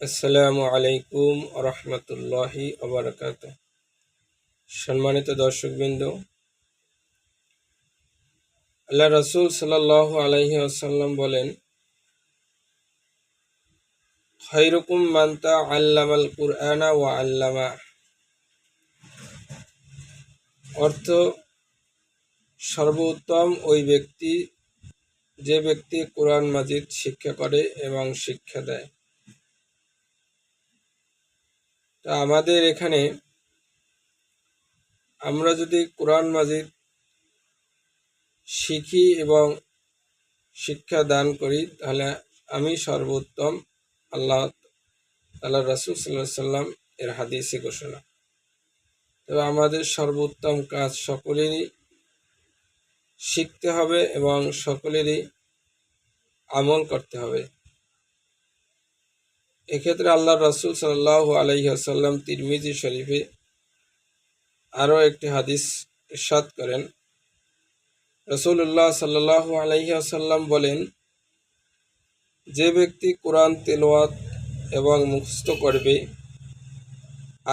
আসসালামু আলাইকুম রহমতুল্লাহি ওবারাকাতুহ। সম্মানিত দর্শকবৃন্দ, আল্লাহ রাসূল সাল্লাল্লাহু আলাইহি ওয়াসাল্লাম বলেন, খায়রুকুম মান তাআল্লামাল কুরআনা ওয়া আল্লামা। অর্থ, সর্বোত্তম ওই ব্যক্তি যে ব্যক্তি কোরআন মাজিদ শিক্ষা করে এবং শিক্ষা দেয়। তা আমাদের এখানে আমরা যদি কোরআন মাজিদ শিখি এবং শিক্ষা দান করি, তাহলে আমি সর্বোত্তম। আল্লাহ রাসূল সাল্লাল্লাহু আলাইহি সাল্লাম এর হাদিসে ঘোষণা। তবে আমাদের সর্বোত্তম কাজ সকলেরই শিখতে হবে এবং সকলেরই আমল করতে হবে। এক্ষেত্রে আল্লাহ রাসূল সাল্লাল্লাহু আলাইহি ওয়াসাল্লাম তিরমিজি শরীফে আরও একটি হাদিস ইরশাদ করেন। রাসূলুল্লাহ সাল্লাল্লাহু আলাইহি ওয়াসাল্লাম বলেন, যে ব্যক্তি কোরআন তেলাওয়াত এবং মুখস্থ করবে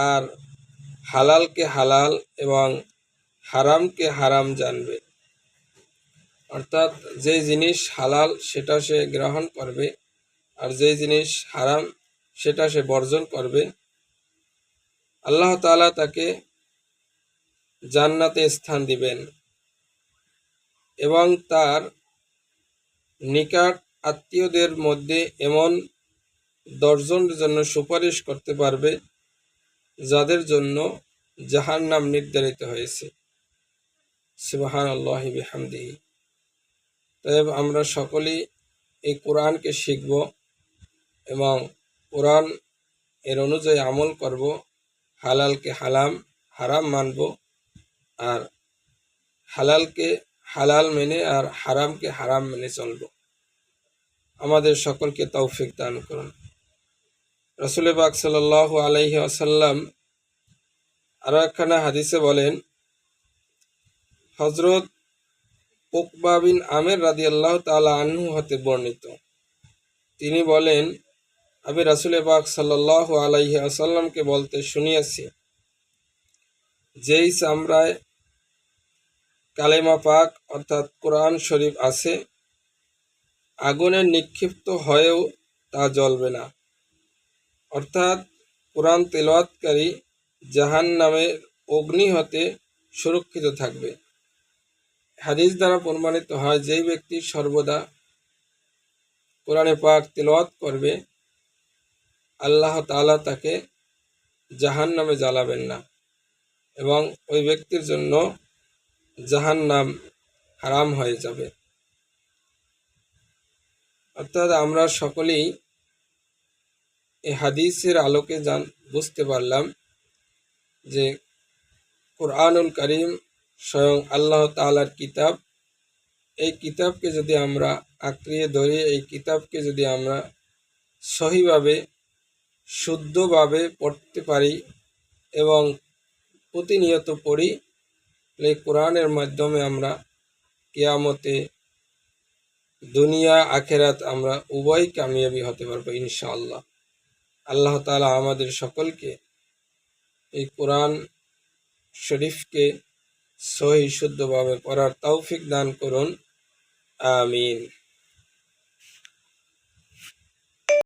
আর হালালকে হালাল এবং হারামকে হারাম জানবে, অর্থাৎ যে জিনিস হালাল সেটা সে গ্রহণ করবে আর যে জিনিস হারাম সেটা সে বর্জন করবে, আল্লাহ তাআলা তাকে জান্নাতে স্থান দিবেন এবং তার নিকট আত্মীয়দের মধ্যে এমন 10 জনের জন্য সুপারিশ করতে পারবে যাদের জন্য জাহান্নাম নির্ধারিত হয়েছে। সুবহানাল্লাহি বিহামদিহি। তাই আমরা সকলেই এই কোরআনকে শিখব এবং কোরআন এর অনুযায়ী আমল করব, হালালকে হারাম মানব আর হালালকে হালাল মেনে আর হারামকে হারাম মেনে চলব। আমাদের সকলকে তৌফিক দান করুন। রাসূল পাক সাল্লাল্লাহু আলাইহি ওয়াসাল্লাম আরো একখানা হাদিসে বলেন, হযরত উকবা বিন আমের রাদিয়াল্লাহু তাআলা আনহু হতে বর্ণিত, তিনি বলেন, আমি রাসূল পাক সাল্লাল্লাহু আলাইহি ওয়াসাল্লামকে বলতে শুনিয়াছি, যেই চামড়ায় কালেমা পাক অর্থাৎ কোরআন শরীফ আছে, আগুনে নিক্ষিপ্ত হয়েও তা জ্বলবে না, অর্থাৎ কোরআন তেলাওয়াতকারী জাহান্নামের অগ্নি হতে সুরক্ষিত থাকবে। হাদিস দ্বারা প্রমাণিত হয়, যেই ব্যক্তি সর্বদা কোরআনে পাক তেলাওয়াত করবে, আল্লাহ তাআলা তাকে জাহান্নামে জ্বালাবেন না এবং ওই ব্যক্তির জন্য জাহান্নাম হারাম হয়ে যাবে। অর্থাৎ আমরা সকলেই এই হাদিসের আলোকে বুঝতে পারলাম যে কুরআনুল কারীম স্বয়ং আল্লাহ তাআলার কিতাব। এই কিতাবকে যদি আমরা আঁকড়িয়ে ধরি, এই কিতাবকে যদি আমরা সহিভাবে শুদ্ধভাবে পড়তে পারি এবং প্রতিনিয়ত পড়ি, এই কোরআনের মাধ্যমে আমরা কিয়ামতে দুনিয়া আখিরাত আমরা উভয় কামিয়াবি হতে পারবো ইনশাআল্লাহ। আল্লাহ তাআলা আমাদের সকলকে এই কোরআন শরীফকে সহি শুদ্ধভাবে পড়ার তৌফিক দান করুন। আমিন।